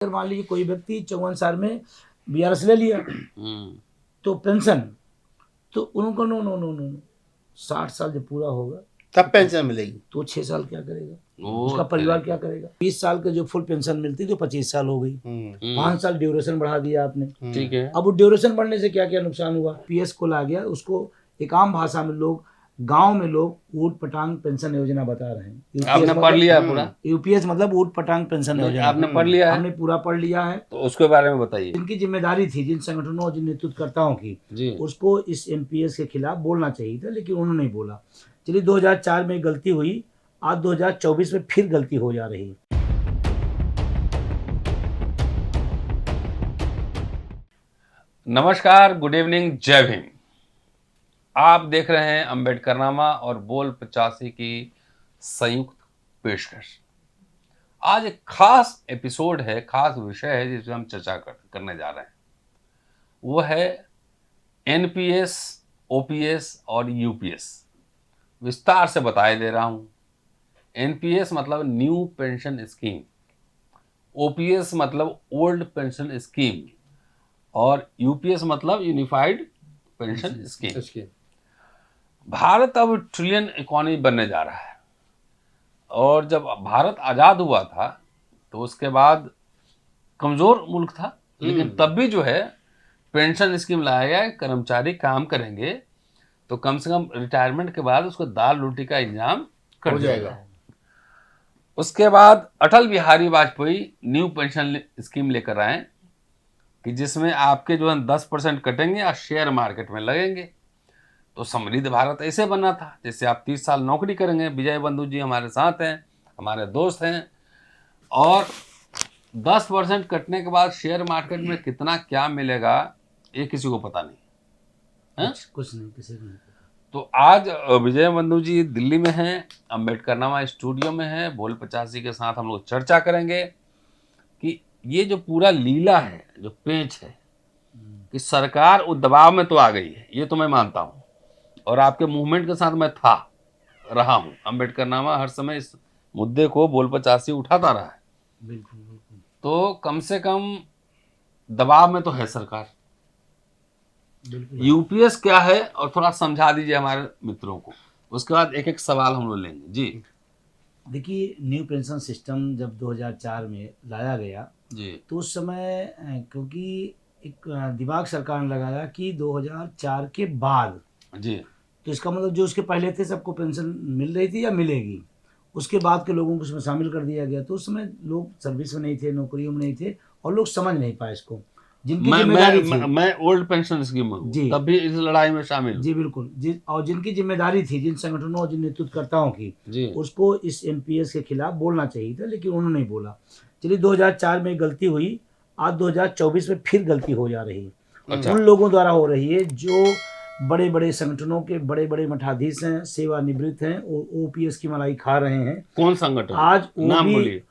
अगर मान लीजिए कोई व्यक्ति 54 साल में बीआरएस ले लिया तो पेंशन, तो उनको नो नो नो नो 60 साल जब पूरा होगा तब पेंशन मिलेगी। तो 6 साल क्या करेगा, उसका परिवार क्या करेगा। 20 साल के जो फुल पेंशन मिलती तो 25 साल हो गई, 5 साल ड्यूरेशन बढ़ा दिया आपने। ठीक है। अब वो ड्यूरेशन बढ़ने से क्या क्या नुकसान हुआ, पीएस को ला गया, उसको एक आम भाषा में लोग गांव में लोग ऊट पटांग पेंशन योजना बता रहे हैं। आपने पढ़ लिया पूरा? यूपीएस मतलब ऊट पटांग पेंशन योजना आपने पढ़ लिया है? हमने पूरा पढ़ लिया है। तो उसके बारे में बताइए। जिनकी जिम्मेदारी थी, जिन संगठनों, जिन नेतृत्वकर्ताओं की, जी। उसको इस एनपीएस के खिलाफ बोलना चाहिए था, लेकिन उन्होंने नहीं बोला। चलिए 2004 में गलती हुई, आज 2024 में फिर गलती हो जा रही है। नमस्कार, गुड इवनिंग, जय भीम। आप देख रहे हैं अम्बेडकरनामा और बोल 85 की संयुक्त पेशकश। आज एक खास एपिसोड है, खास विषय है जिसमें हम चर्चा करने जा रहे हैं। वो है एनपीएस, ओपीएस और यूपीएस। विस्तार से बताए दे रहा हूं। एनपीएस मतलब न्यू पेंशन स्कीम, ओपीएस मतलब ओल्ड पेंशन स्कीम और यूपीएस मतलब यूनिफाइड पेंशन स्कीम। भारत अब ट्रिलियन इकोनॉमी बनने जा रहा है। और जब भारत आज़ाद हुआ था तो उसके बाद कमज़ोर मुल्क था, लेकिन तब भी जो है पेंशन स्कीम लाया गया। कर्मचारी काम करेंगे तो कम से कम रिटायरमेंट के बाद उसको दाल रोटी का इंतजाम कर जाएगा। उसके बाद Atal Bihari Vajpayee new pension scheme लेकर आए कि जिसमें आपके जो है 10% कटेंगे और शेयर मार्केट में लगेंगे। तो समृद्ध भारत ऐसे बना था जैसे आप 30 साल नौकरी करेंगे। विजय बंधु जी हमारे साथ हैं, हमारे दोस्त हैं, और 10% कटने के बाद शेयर मार्केट में कितना क्या मिलेगा ये किसी को पता नहीं है। कुछ नहीं, किसी को नहीं पता। तो आज विजय बंधु जी दिल्ली में हैं, अम्बेडकरनामा स्टूडियो में हैं। बोल 85 के साथ हम लोग चर्चा करेंगे कि ये जो पूरा लीला है, जो पेंच है, कि सरकार उस दबाव में तो आ गई है, ये तो मैं मानता हूँ, और आपके मूवमेंट के साथ मैं रहा हूँ। अम्बेडकरनामा हर समय इस मुद्दे को बोल 85 उठाता रहा है। बिल्कुल बिल्कुल। तो कम से कम दबाव में तो है सरकार। यूपीएस क्या है और थोड़ा समझा दीजिए हमारे मित्रों को, उसके बाद एक एक सवाल हम लोग लेंगे। जी देखिए, न्यू पेंशन सिस्टम जब 2004 में लाया गया जी, तो उस समय क्योंकि एक दिमाग सरकार ने लगाया कि 2004 के बाद, जी, तो इसका मतलब जो उसके पहले थे सबको पेंशन मिल रही थी या मिलेगी, उसके बाद के लोगों को उसमें शामिल कर दिया गया। तो उस समय लोग सर्विस में नहीं थे, नौकरियों में नहीं थे, और लोग समझ नहीं पाए इसको। जिनकी जिम्मेदारी थी, मैं ओल्ड पेंशन स्कीम में हूं, तब भी इस लड़ाई में शामिल। जी बिल्कुल। और जिनकी जिम्मेदारी थी, जिन संगठनों और जिन नेतृत्वकर्ताओं की, उसको इस एनपीएस के खिलाफ बोलना चाहिए था, लेकिन उन्होंने नहीं बोला। चलिए 2004 में गलती हुई, आज 2024 में फिर गलती हो जा रही है। उन लोगों द्वारा हो रही है जो बड़े बड़े संगठनों के बड़े बड़े मठाधीश हैं, सेवानिवृत्त हैं और ओपीएस की मलाई खा रहे हैं। कौन संगठन? आज नाम बोलिए।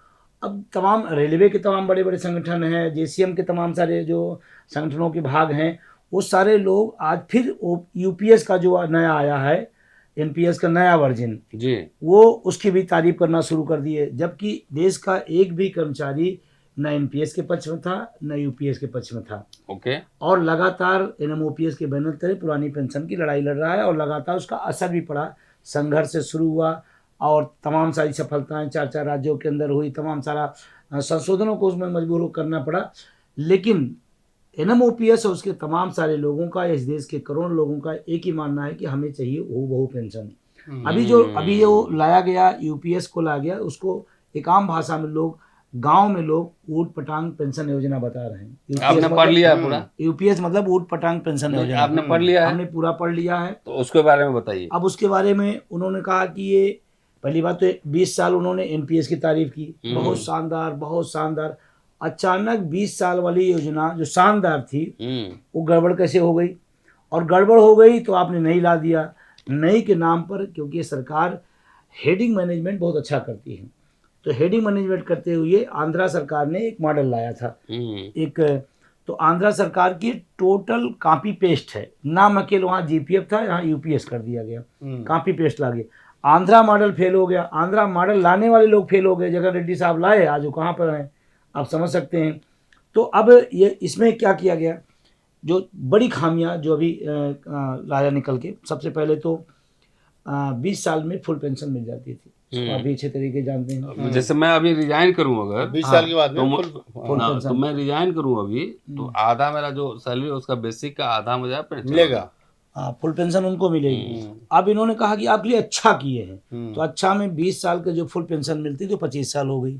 अब तमाम रेलवे के तमाम बड़े बड़े संगठन हैं, जेसीएम के तमाम सारे जो संगठनों के भाग हैं, वो सारे लोग आज फिर यूपीएस का जो नया आया है, एनपीएस का नया वर्जन जी, वो उसकी भी तारीफ करना शुरू कर दिए। जबकि देश का एक भी कर्मचारी न एनपीएस के पक्ष में था, न यूपीएस के पक्ष में था। ओके। और लगातार एनएमओपीएस के बैनर तले पुरानी पेंशन की लड़ाई लड़ रहा है, और लगातार उसका असर भी पड़ा। संघर्ष से शुरू हुआ और तमाम सारी सफलताएं 4 राज्यों के अंदर हुई, तमाम सारा संशोधनों को उसमें मजबूर करना पड़ा। लेकिन एनएमओपीएस और उसके तमाम सारे लोगों का, इस देश के करोड़ों लोगों का एक ही मानना है कि हमें चाहिए हूबहू पेंशन। अभी जो लाया गया, यूपीएस को लाया गया, उसको एक आम भाषा में लोग गांव में लोग ऊट पटांग पेंशन योजना बता रहे हैं। आपने पढ़ लिया है पूरा? यूपीएस मतलब ऊट पटांग पेंशन योजना आपने पढ़ लिया है? हमने पूरा पढ़ लिया है। तो उसके बारे में बताइए। अब उसके बारे में उन्होंने कहा कि ये पहली बात तो 20 साल उन्होंने एनपीएस की तारीफ की, बहुत शानदार, बहुत शानदार। अचानक 20 साल वाली योजना जो शानदार थी वो गड़बड़ कैसे हो गई? और गड़बड़ हो गई तो आपने नई ला दिया, नई के नाम पर, क्योंकि सरकार हेडिंग मैनेजमेंट बहुत अच्छा करती है। तो हेडिंग मैनेजमेंट करते हुए आंध्रा सरकार ने एक मॉडल लाया था। तो आंध्रा सरकार की टोटल कॉपी पेस्ट है, नाम अकेले वहाँ जीपीएफ था, यहाँ यूपीएस कर दिया गया, कॉपी पेस्ट ला गया। आंध्रा मॉडल फेल हो गया, आंध्रा मॉडल लाने वाले लोग फेल हो गए। जगन रेड्डी साहब लाए, आज वो कहाँ पर हैं? आप समझ सकते हैं। तो अब ये इसमें क्या किया गया, जो बड़ी खामियां जो अभी राजा निकल के, सबसे पहले तो 20 साल में फुल पेंशन मिल जाती थी, इसको आप भी अच्छे तरीके जानते हैं। जैसे मैं अभी रिजाइन करूं अगर 20 साल के बाद तो में फुल हाँ, पेंशन तो मैं रिजाइन करूं अभी तो आधा मेरा जो सैलरी उसका बेसिक का आधा मुझे पेंशन मिलेगा। हाँ, फुल पेंशन उनको मिलेगी। अब इन्होंने कहा कि आपके लिए अच्छा किए हैं, तो अच्छा में 20 साल के जो फुल पेंशन मिलती तो 25 साल हो गई,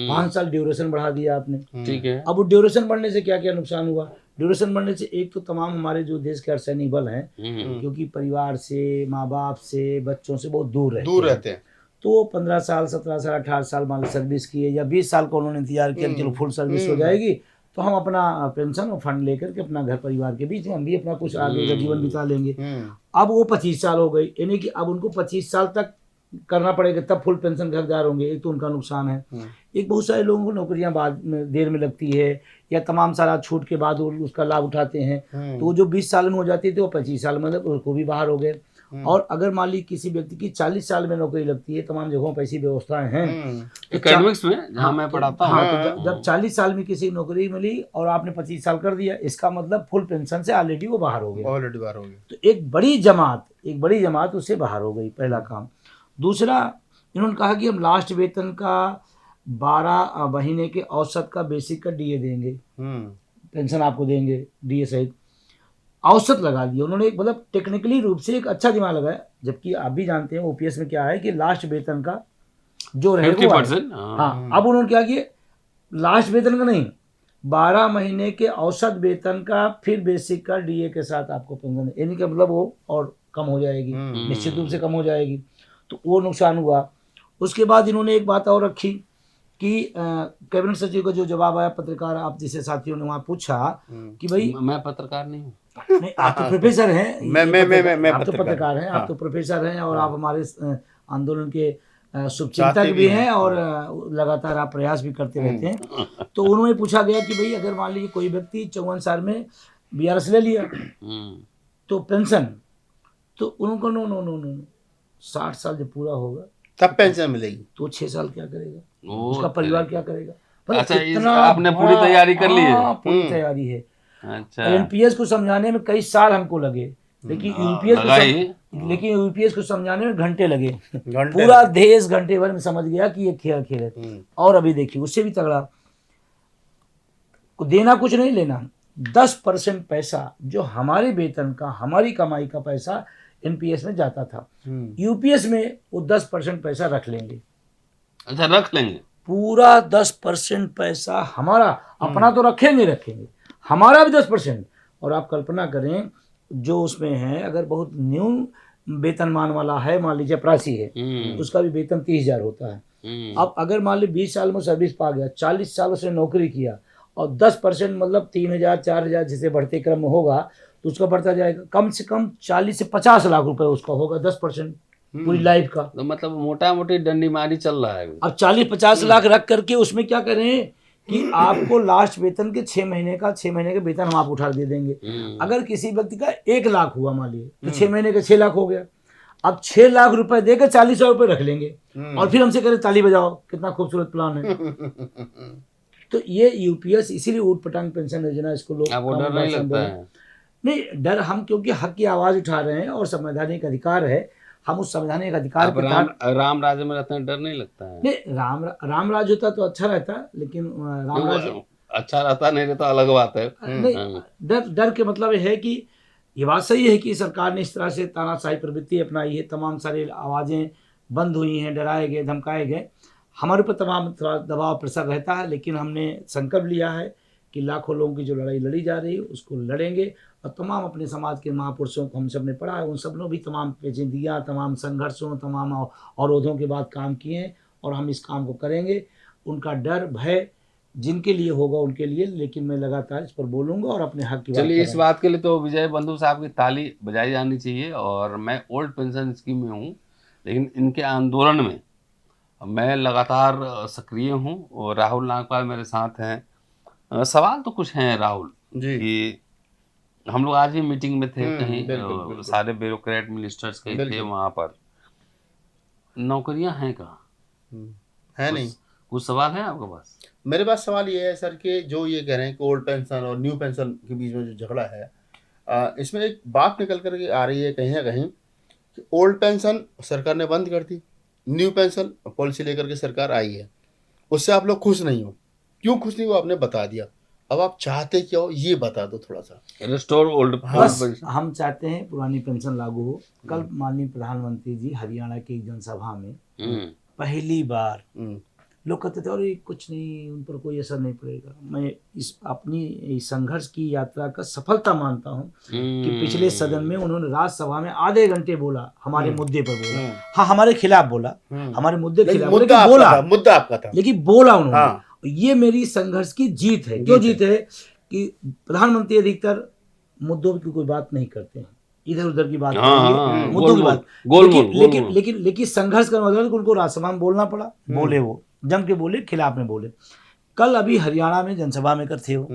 5 साल ड्यूरेशन बढ़ा दिया आपने। ठीक है। अब वो ड्यूरेशन बढ़ने से क्या क्या नुकसान हुआ? ड्यूरेशन बढ़ने से एक तो तमाम हमारे जो देश के अर्धसैनिक बल हैं, क्योंकि परिवार से, माँ बाप से, बच्चों से बहुत दूर रहते हैं, तो 15 साल, 17 साल, 18 साल मान लो सर्विस किए, या 20 साल का उन्होंने इंतजार किया, चलो फुल सर्विस हो जाएगी तो हम अपना पेंशन और फंड लेकर के अपना घर परिवार के बीच में हम भी अपना कुछ आगे का जीवन बिता लेंगे। अब वो 25 साल हो गई, यानी कि अब उनको 25 साल तक करना पड़ेगा, तब फुल पेंशन के हकदार होंगे। एक तो उनका नुकसान है, एक बहुत सारे लोगों को नौकरियां बाद में देर में लगती है, या तमाम सारा छूट के बाद वो उसका लाभ उठाते हैं, तो वो जो 20 साल में हो जाती थी वो 25 साल मतलब उसको भी बाहर हो गए। और अगर मान ली किसी व्यक्ति की 40 साल में नौकरी लगती है, तमाम जगहों पर ऐसी व्यवस्थाएं हैं एकेडमिक्स में जहाँ मैं पढ़ाता हूँ, तो जब 40 साल में किसी नौकरी मिली और आपने 25 साल कर दिया, इसका मतलब फुल पेंशन से ऑलरेडी वो बाहर हो गया। तो एक बड़ी जमात उससे बाहर हो गई, पहला काम। दूसरा, इन्होंने कहा कि हम लास्ट वेतन का 12 महीने के औसत का बेसिक का डीए देंगे, पेंशन आपको देंगे डीए सहित, औसत लगा दिया उन्होंने। एक मतलब टेक्निकली रूप से एक अच्छा दिमाग लगाया, जबकि आप भी जानते हैं ओपीएस में क्या है कि लास्ट वेतन का जो रहे 50%। हाँ, अब उन्होंने क्या किया, लास्ट वेतन का नहीं, 12 महीने के औसत वेतन का फिर बेसिक का डीए के साथ आपको पेंशन, यानी कि मतलब वो और कम हो जाएगी, निश्चित रूप से कम हो जाएगी, तो वो नुकसान हुआ। उसके बाद इन्होंने एक बात और रखी कि कैबिनेट सचिव का जो जवाब आया, पत्रकार आप जैसे साथियों ने वहाँ पूछा कि भाई मैं पत्रकार नहीं हूँ। नहीं, आप तो प्रोफेसर हैं, मैं आप तो पत्रकार हैं, आप तो प्रोफेसर हैं, और आप हमारे आंदोलन के शुभचिंतक भी हैं, और लगातार आप प्रयास भी करते रहते हैं। तो उन्होंने पूछा गया कि भाई अगर मान लीजिए कोई व्यक्ति 54 साल में बीआरएस ले लिया तो पेंशन, तो उनको नो 60 साल जब पूरा होगा तब पेंशन मिलेगी, तो 6 साल क्या करेगा, उसका परिवार क्या करेगा? अच्छा, आपने पूरी तैयारी कर ली है? पूरी तैयारी है। अच्छा, एनपीएस को समझाने में कई साल हमको लगे, लेकिन यूपीएस को समझाने में घंटे लगे। पूरा देश घंटे भर में समझ गया कि ये खेल है। और अभी देखिए उससे भी तगड़ा, देना कुछ नहीं, लेना 10% पैसा जो हमारे वेतन का, हमारी कमाई का पैसा एनपीएस में जाता था, यूपीएस में वो 10% पैसा रख लेंगे। अच्छा, रख लेंगे पूरा 10% पैसा हमारा, अपना तो रखेंगे, हमारा भी 10%। और आप कल्पना करें जो उसमें है, अगर बहुत न्यून वेतनमान वाला है, मान लीजिए अपरासी है, उसका भी वेतन 30,000 होता है। अब अगर मान लीजिए 20 साल में सर्विस पा गया, 40 साल उसने नौकरी किया, और 10% मतलब 3,000 4,000 जिसे बढ़ते क्रम में होगा तो उसका बढ़ता जाएगा, कम से कम 40 से 50 लाख रुपए उसका होगा, 10% पूरी लाइफ का। तो मतलब मोटा मोटी डंडी मारी चल रहा है। अब 40-50 लाख रख करके उसमें क्या करें कि आपको लास्ट वेतन के 6 महीने के वेतन हम आप उठा दे देंगे। अगर किसी व्यक्ति का 1 लाख हुआ मान लीजिए, तो 6 महीने के 6 लाख हो गया। अब 6 लाख रुपए देकर 40,000 रुपए रख लेंगे, और फिर हमसे करें ताली बजाओ, कितना खूबसूरत प्लान है। तो ये यूपीएस इसीलिए ऊट पटांग पेंशन योजना, इसको लोग डर नहीं लगता है? नहीं, डर हम क्योंकि हक की आवाज उठा रहे हैं और संवैधानिक अधिकार है, हम उस संवैधानिक अधिकार के तहत राम राज्य में रहते हैं, डर नहीं लगता है? नहीं, राम राज्य होता तो अच्छा रहता, लेकिन राम राज्य अच्छा रहता नहीं रहता अलग बात है। नहीं, डर के मतलब है कि ये बात सही है कि सरकार ने इस तरह से तानाशाही प्रवृत्ति अपनाई है, तमाम सारी आवाज़ें बंद हुई हैं, डराए गए, धमकाए गए, हमारे ऊपर तमाम थोड़ा दबाव प्रेशर रहता है, लेकिन हमने संकल्प लिया है कि लाखों लोगों की जो लड़ाई लड़ी जा रही है उसको लड़ेंगे, और तमाम अपने समाज के महापुरुषों को हम सब ने पढ़ा है, उन सब ने भी तमाम पेचीदगियाँ, तमाम संघर्षों, तमाम अवरोधों के बाद काम किए हैं, और हम इस काम को करेंगे। उनका डर भय जिनके लिए होगा उनके लिए, लेकिन मैं लगातार इस पर बोलूँगा और अपने हक की बात। चलिए, इस बात के लिए तो विजय बंधु साहब की ताली बजाई जानी चाहिए। और मैं ओल्ड पेंशन स्कीम में हूँ, लेकिन इनके आंदोलन में मैं लगातार सक्रिय हूँ, और राहुल नागपाल मेरे साथ हैं। सवाल तो कुछ हैं राहुल जी, कि हम लोग आज ही मीटिंग में थे कहीं, बिल्कुल। सारे ब्यूरोक्रेट मिनिस्टर्स कहीं थे वहाँ पर, नौकरियां हैं कहाँ? है नहीं। कुछ सवाल है आपके पास? मेरे पास सवाल ये है सर कि जो ये कह रहे हैं कि ओल्ड पेंशन और न्यू पेंशन के बीच में जो झगड़ा है, इसमें एक बात निकल कर के आ रही है कहीं ना कहीं कि ओल्ड पेंशन सरकार ने बंद कर दी, न्यू पेंशन पॉलिसी लेकर के सरकार आई है, उससे आप लोग खुश नहीं हो। क्यों खुश नहीं हो आपने बता दिया, अब आप चाहते क्या हो ये बता दो थोड़ा सा। रिस्टोर ओल्ड बस हम चाहते हैं पुरानी पेंशन लागू हो। कल माननीय प्रधानमंत्री जी हरियाणा की एक जनसभा में पहली बार लोग कहते थे और ये कुछ नहीं, उन पर कोई असर नहीं पड़ेगा। मैं इस अपनी इस संघर्ष की यात्रा का सफलता मानता हूं कि पिछले सदन में उन्होंने राज्यसभा में आधे घंटे बोला, हमारे मुद्दे पर बोला। हाँ, हमारे खिलाफ बोला, हमारे मुद्दे के खिलाफ मुद्दा बोला, मुद्दा आपका था, लेकिन बोला उन्होंने। हाँ। ये मेरी संघर्ष की जीत है। क्यों जीत है कि प्रधानमंत्री अधिकतर मुद्दों की कोई बात नहीं करते हैं, इधर उधर की बात करेंगे, मुद्दों की बात। लेकिन संघर्ष का मतलब उनको राज्यसभा में बोलना पड़ा, बोले, वो जम के बोले, खिलाफ में बोले। कल अभी हरियाणा में जनसभा में थे वो,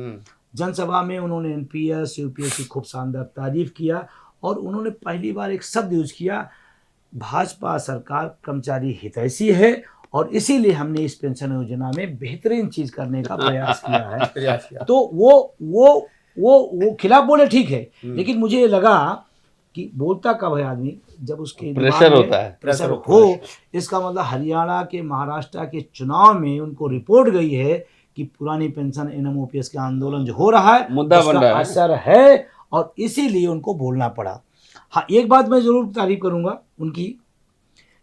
जनसभा में उन्होंने एनपीएस यूपीएस की खूब शानदार तारीफ किया और उन्होंने पहली बार एक शब्द यूज किया, भाजपा सरकार कर्मचारी हितैषी है और इसीलिए हमने इस पेंशन योजना में बेहतरीन चीज करने का प्रयास किया है। तो वो खिलाफ बोले, ठीक है, लेकिन मुझे ये लगा कि बोलता कब है आदमी जब उसके प्रेशर होता है, प्रेशर हो। इसका मतलब हरियाणा के महाराष्ट्र के चुनाव में उनको रिपोर्ट गई है कि पुरानी पेंशन एनएमओपीएस के आंदोलन जो हो रहा है मुद्दा बन रहा है, असर है और इसीलिए उनको बोलना पड़ा। हाँ, एक बात मैं जरूर तारीफ करूंगा उनकी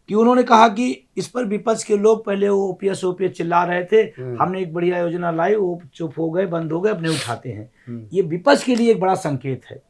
कि उन्होंने कहा कि इस पर विपक्ष के लोग पहले वो ओपीएस चिल्ला रहे थे, हमने एक बढ़िया योजना लाई, वो चुप हो गए, बंद हो गए, अपने उठाते हैं। ये विपक्ष के लिए एक बड़ा संकेत है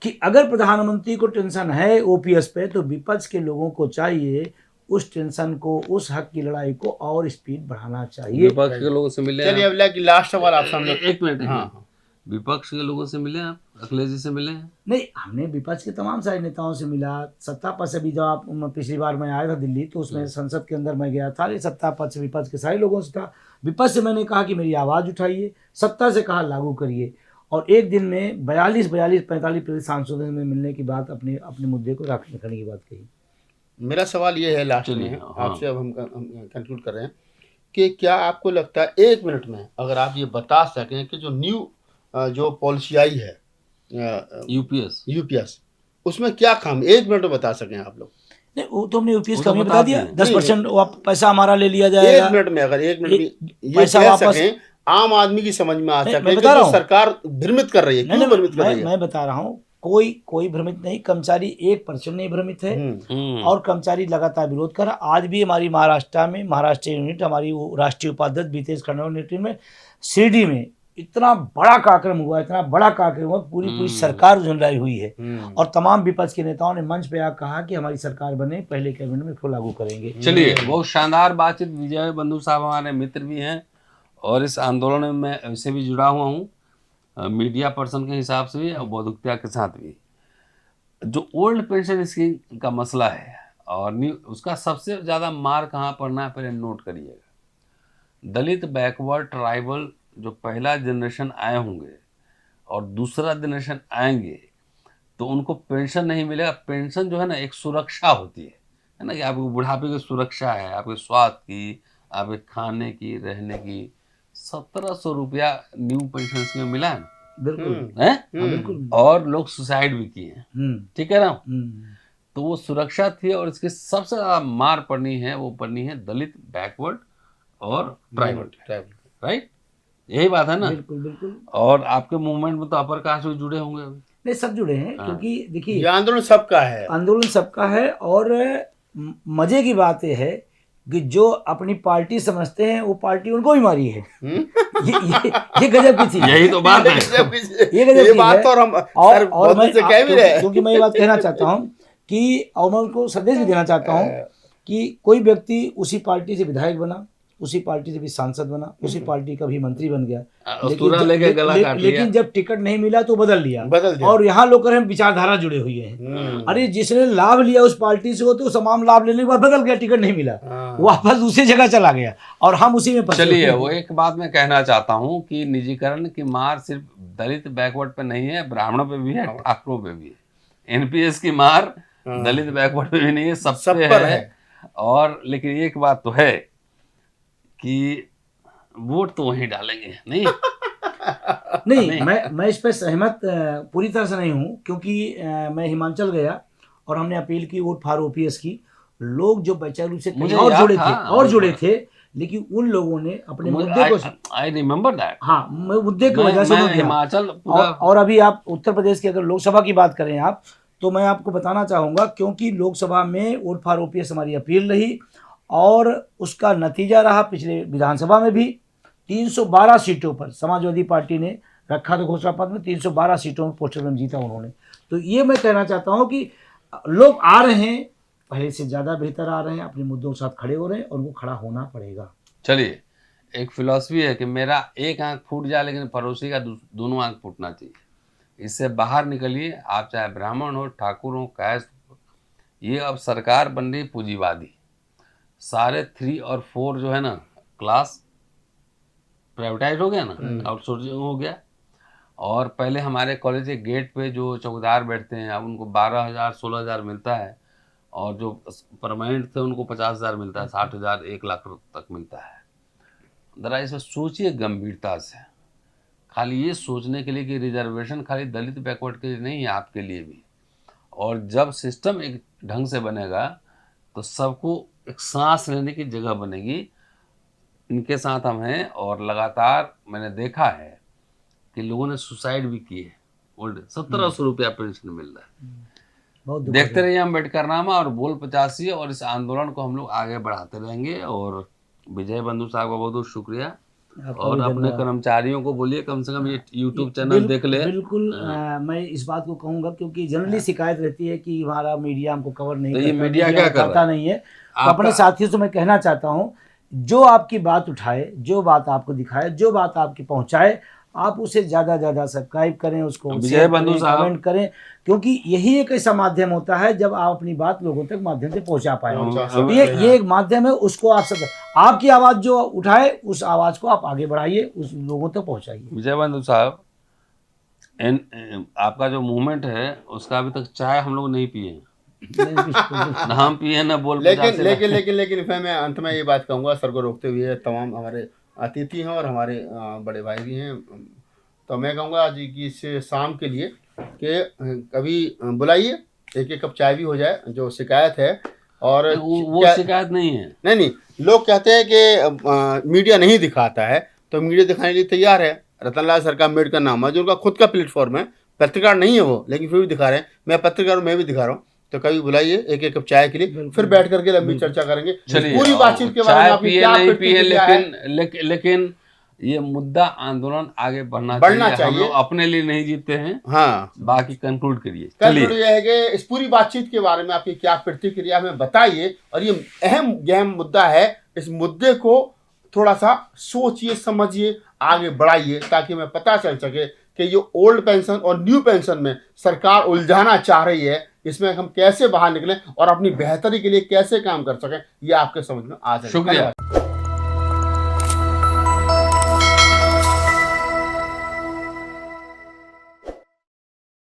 कि अगर प्रधानमंत्री को टेंशन है ओपीएस पे तो विपक्ष के लोगों को चाहिए उस टेंशन को, उस हक की लड़ाई को और स्पीड बढ़ाना चाहिए। विपक्ष के लोगों से मिले? चलिए अब लास्ट सवाल आप सामने। एक मिनट। हाँ, विपक्ष के लोगों से मिले आप? अखिलेश जी से मिले हैं? नहीं, हमने विपक्ष के तमाम सारे नेताओं से मिला। सत्ता पक्ष से भी जब आप पिछली बार मैं आया था दिल्ली तो उसमें संसद के अंदर मैं गया था, सत्ता पक्ष विपक्ष के सारे लोगों से था। विपक्ष से मैंने कहा कि मेरी आवाज़ उठाइए, सत्ता से कहा लागू करिए और एक दिन में 42-45 सांसदों में मिलने की बात, अपने मुद्दे को रखने की बात कही। मेरा सवाल ये है लास्ट में आपसे, अब हम कंक्लूड कर रहे हैं कि क्या आपको लगता है 1 मिनट में अगर आप ये बता सकें कि जो न्यू जो पॉलिसी आई है यूपीएस उसमें क्या खाम, 1 मिनट में बता सकें आप लोग? नहीं, वो तो हमने यूपीएस का भी बता दिया, 10% पैसा हमारा ले लिया जाएगा। 1 मिनट में, अगर 1 मिनट में ये कह सकें आम आदमी की समझ में आ सके कि जो सरकार भ्रमित कर रही है, क्यों भ्रमित कर रही है? मैं बता रहा हूँ, कोई भ्रमित नहीं, कर्मचारी 1% नहीं भ्रमित है और कर्मचारी लगातार विरोध कर रहा। आज भी हमारी महाराष्ट्र यूनिट, हमारी राष्ट्रीय उपाध्यक्ष बीतेश खंडवा में शिरडी में इतना बड़ा कार्यक्रम हुआ, पूरी सरकार झुंझलाई हुई है और तमाम विपक्ष के नेताओं ने मंच पे आकर कहा कि हमारी सरकार बने, पहले कैबिनेट में इसको लागू करेंगे। चलिए, बहुत शानदार बातचीत। विजय बंधु साहब हमारे मित्र भी हैं और इस आंदोलन में मैं ऐसे भी जुड़ा हुआ हूँ, मीडिया पर्सन के हिसाब से भी और बौद्धिकता के साथ भी। जो ओल्ड पेंशन स्कीम का मसला है और उसका सबसे ज़्यादा मार कहाँ पड़ना है पहले नोट करिएगा। दलित, बैकवर्ड, ट्राइबल जो पहला जनरेशन आए होंगे और दूसरा जनरेशन आएंगे तो उनको पेंशन नहीं मिलेगा। पेंशन जो है ना एक सुरक्षा होती है ना, कि आपको बुढ़ापे की सुरक्षा है, आपके स्वास्थ्य की, आपके खाने की, रहने की। 1700 रुपया न्यू पेंशन स्कीम मिला है, बिल्कुल है बिल्कुल, और लोग सुसाइड भी किए हैं, ठीक है ना। तो वो सुरक्षा थी और इसकी सबसे ज्यादा मार पड़नी है, वो पड़नी है दलित, बैकवर्ड और ट्राइबल, राइट? यही बात है ना? बिल्कुल। और आपके मूवमेंट में तो अपर कास्ट भी जुड़े होंगे अभी? नहीं, सब जुड़े हैं, क्योंकि देखिए आंदोलन सबका है और मजे की बात यह है कि जो अपनी पार्टी समझते हैं वो पार्टी उनको ही मारी है। ये गजब की थी। यही तो बात है, ये गजब की बात। और मैं क्योंकि मैं ये बात कहना चाहता हूँ कि और मैं उनको संदेश भी देना चाहता हूँ कि कोई व्यक्ति उसी पार्टी से विधायक बना, उसी पार्टी से भी सांसद बना, उसी पार्टी का भी मंत्री बन गया, लेकिन जब टिकट नहीं मिला तो बदल लिया। और यहाँ लोग हम विचारधारा जुड़े हुए हैं। अरे जिसने लाभ लिया उस पार्टी से, वो तो तमाम लाभ लेने के बाद बदल गया, टिकट नहीं मिला, वापस दूसरी जगह चला गया और हम उसी में फंसे। चलिए, वो एक बात मैं कहना चाहता हूँ कि निजीकरण की मार सिर्फ दलित, बैकवर्ड पे नहीं है, ब्राह्मणों पे भी है, ठाकुरों पे भी है। एनपीएस की मार दलित, बैकवर्ड पे भी नहीं है, सब पे है। और लेकिन एक बात तो है कि वोट तो वहीं डालेंगे नहीं। नहीं, मैं इस पर सहमत पूरी तरह से नहीं हूँ, क्योंकि मैं हिमाचल गया और हमने अपील की वोट फॉर ओपीएस की। लोग जो वैचारिक रूप से कहीं मुझे और याद जुड़े था, थे और जुड़े थे, लेकिन उन लोगों ने अपने मुद्दे को, आई रिमेम्बर दैट। हाँ, मुद्दे की वजह से उन्होंने दिया। हिमाचल पूरा और अभी आप उत्तर प्रदेश की अगर लोकसभा की बात करें आप, तो मैं आपको बताना चाहूँगा, क्योंकि लोकसभा में वोट फॉर ओपीएस हमारी अपील रही और उसका नतीजा रहा पिछले विधानसभा में भी 312 सीटों पर समाजवादी पार्टी ने रखा था घोषणा पत्र में, 312 सीटों में पोस्टर में जीता उन्होंने। तो ये मैं कहना चाहता हूँ कि लोग आ रहे हैं, पहले से ज़्यादा बेहतर आ रहे हैं, अपने मुद्दों के साथ खड़े हो रहे हैं और उनको खड़ा होना पड़ेगा। चलिए, एक फिलॉसफी है कि मेरा एक आंख फूट जाए लेकिन पड़ोसी का दोनों आंख फूटना चाहिए। इससे बाहर निकलिए। आप चाहे ब्राह्मण हो, ठाकुर हो, कैस्ट हो, ये अब सरकार बन रही पूंजीवादी। सारे 3 और 4 जो है ना क्लास प्राइवेटाइज हो गया ना, आउटसोर्सिंग हो गया। और पहले हमारे कॉलेज के गेट पे जो चौकीदार बैठते हैं, अब उनको 12,000 16,000 मिलता है, और जो परमानेंट थे उनको 50,000 मिलता है, 60,000 1 लाख तक मिलता है। जरा इसमें सोचिए गंभीरता से। खाली ये सोचने के लिए कि रिजर्वेशन खाली दलित बैकवर्ड के लिए नहीं है, आपके लिए भी। और जब सिस्टम एक ढंग से बनेगा तो सबको एक सांस लेने की जगह बनेगी। इनके साथ हम हैं, और लगातार मैंने देखा है कि लोगों ने सुसाइड भी किए। ओल्ड 1700 रुपया पेंशन मिल रहा है। बहुत देखते रहिए अम्बेडकरनामा और बोल 85, और इस आंदोलन को हम लोग आगे बढ़ाते रहेंगे। और विजय बंधु साहब का बहुत बहुत शुक्रिया। और अपने कर्मचारियों को बोलिए कम से कम ये यूट्यूब चैनल देख ले। बिल्कुल, मैं इस बात को कहूंगा, क्योंकि जनरली शिकायत रहती है कि हमारा मीडिया हमको कवर नहीं तो करता, ये मीडिया क्या करता नहीं है। तो अपने साथियों से मैं कहना चाहता हूँ, जो आपकी बात उठाए, जो बात आपको दिखाए, जो बात आपकी पहुंचाए, आप उसे ज़्यादा सब्सक्राइब करें, उसको विजय बंधु साहब कमेंट करें, क्योंकि यही एक ऐसा माध्यम होता है जब आप अपनी बात लोगों तक माध्यम से पहुंचा पाए। तो ये एक माध्यम है, उसको आप सब आपकी आवाज़ जो उठाए, उस आवाज़ को आप आगे बढ़ाइए, उस लोगों तक पहुंचाइए। विजय बंधु साहब, आपका जो मूवमेंट है उसका अभी तक चाय हम लोग नहीं पिए हैं। ना हम पिए ना बोल। लेकिन मैं अंत में ये बात कहूँगा, सर को रोकते हुए, तमाम हमारे अतिथि हैं और हमारे बड़े भाई भी हैं, तो मैं कहूँगा आज की इस शाम के लिए कि कभी बुलाइए, एक कप चाय भी हो जाए। जो शिकायत है, और वो शिकायत नहीं है। नहीं, लोग कहते हैं कि मीडिया नहीं दिखाता है, तो मीडिया दिखाने के लिए तैयार है। रतनलाल सर का अम्बेडकरनामा जो उनका खुद का प्लेटफॉर्म है, पत्रकार नहीं है वो, लेकिन फिर भी दिखा रहे हैं। मैं पत्रकार हूँ, मैं भी दिखा रहा हूँ। तो कभी बुलाइए एक कप चाय के लिए, फिर बैठ करके लंबी चर्चा करेंगे पूरी बातचीत के बारे में। आपकी क्या प्रतिक्रिया है? लेकिन ये मुद्दा आंदोलन आगे बढ़ना चाहिए। हम लोग अपने लिए नहीं जीते हैं। हाँ, बाकी कंक्लूड करिए। कंक्लूड यह है कि इस पूरी बातचीत के बारे में आपकी क्या प्रतिक्रिया हमें बताइए। और ये अहम गहन मुद्दा है, इस मुद्दे को थोड़ा सा सोचिए, समझिए, आगे बढ़ाइए, ताकि हमें पता चल सके कि ये ओल्ड पेंशन और न्यू पेंशन में सरकार उलझाना चाह रही है, इसमें हम कैसे बाहर निकलें और अपनी बेहतरी के लिए कैसे काम कर सकें, ये आपके समझ में आ जाए। शुक्रिया।